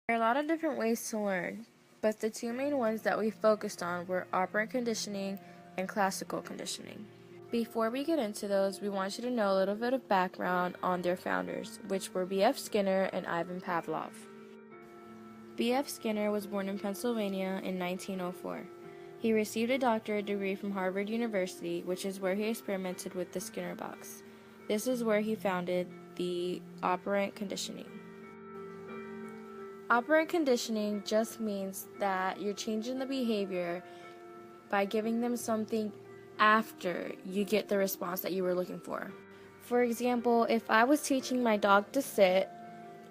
There are a lot of different ways to learn, but the two main ones that we focused on were operant conditioning and classical conditioning. Before we get into those, we want you to know a little bit of background on their founders, which were B.F. Skinner and Ivan Pavlov. B.F. Skinner was born in Pennsylvania in 1904. He received a doctorate degree from Harvard University, which is where he experimented with the Skinner box. This is where he founded the operant conditioning. Operant conditioning just means that you're changing the behavior by giving them something after you get the response that you were looking for. For example, if I was teaching my dog to sit,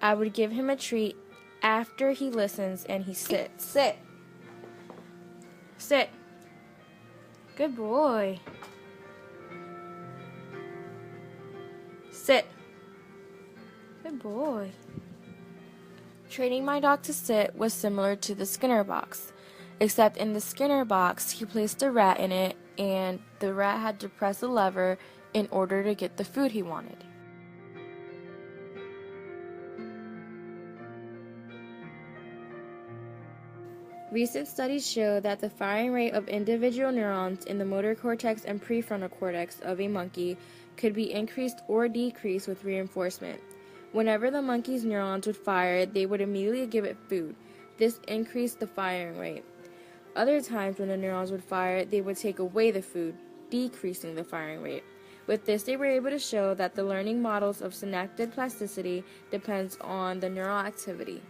I would give him a treat after he listens and he sits. Sit. Sit. Good boy. Sit. Good boy. Training my dog to sit was similar to the Skinner box, except in the Skinner box, he placed a rat in it, and the rat had to press a lever in order to get the food he wanted. Recent studies show that the firing rate of individual neurons in the motor cortex and prefrontal cortex of a monkey could be increased or decreased with reinforcement. Whenever the monkey's neurons would fire, they would immediately give it food. This increased the firing rate. Other times when the neurons would fire, they would take away the food, decreasing the firing rate. With this, they were able to show that the learning models of synaptic plasticity depends on the neural activity.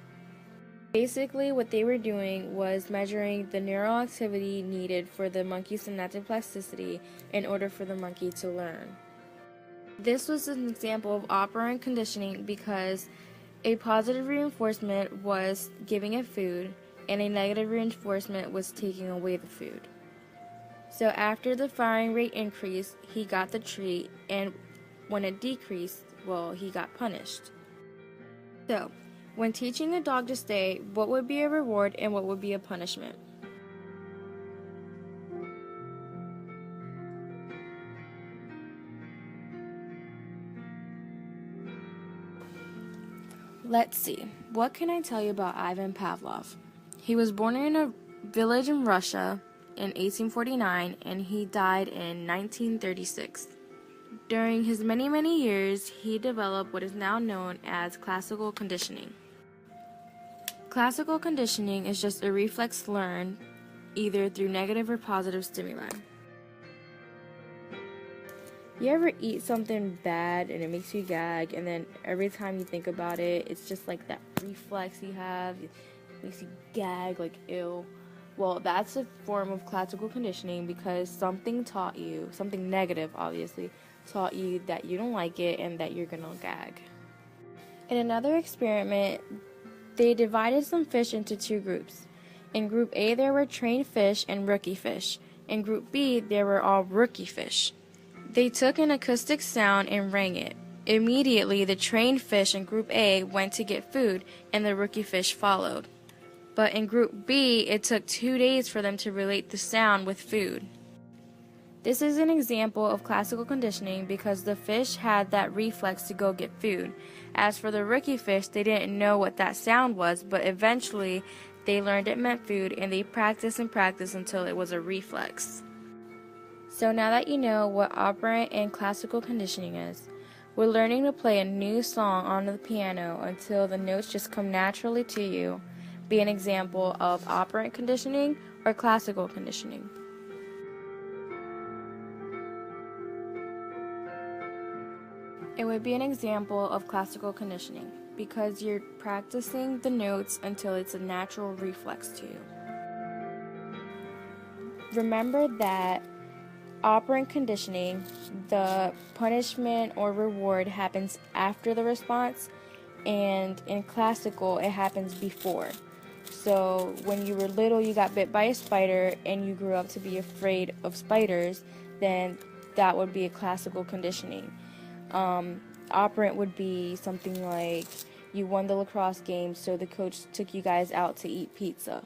Basically, what they were doing was measuring the neural activity needed for the monkey's synaptic plasticity in order for the monkey to learn. This was an example of operant conditioning because a positive reinforcement was giving it food and a negative reinforcement was taking away the food. So after the firing rate increased, he got the treat, and when it decreased, well, he got punished. So, when teaching a dog to stay, what would be a reward and what would be a punishment? Let's see. What can I tell you about Ivan Pavlov? He was born in a village in Russia in 1849 and he died in 1936. During his many years, he developed what is now known as classical conditioning. Classical conditioning is just a reflex learned either through negative or positive stimuli. You ever eat something bad and it makes you gag, and then every time you think about it, it's just like that reflex you have, it makes you gag, like ew. Well, that's a form of classical conditioning because something taught you, something negative obviously, taught you that you don't like it and that you're gonna gag. In another experiment, they divided some fish into two groups. In group A, there were trained fish and rookie fish. In group B, there were all rookie fish. They took an acoustic sound and rang it. Immediately, the trained fish in group A went to get food, and the rookie fish followed. But in group B, it took 2 days for them to relate the sound with food. This is an example of classical conditioning because the fish had that reflex to go get food. As for the rookie fish, they didn't know what that sound was, but eventually they learned it meant food, and they practiced and practiced until it was a reflex. So now that you know what operant and classical conditioning is, we're learning to play a new song on the piano until the notes just come naturally to you. Be an example of operant conditioning or classical conditioning. It would be an example of classical conditioning because you're practicing the notes until it's a natural reflex to you. Remember that operant conditioning, the punishment or reward happens after the response, and in classical, it happens before. So when you were little, you got bit by a spider and you grew up to be afraid of spiders, then that would be a classical conditioning. Operant would be something like you won the lacrosse game, so the coach took you guys out to eat pizza.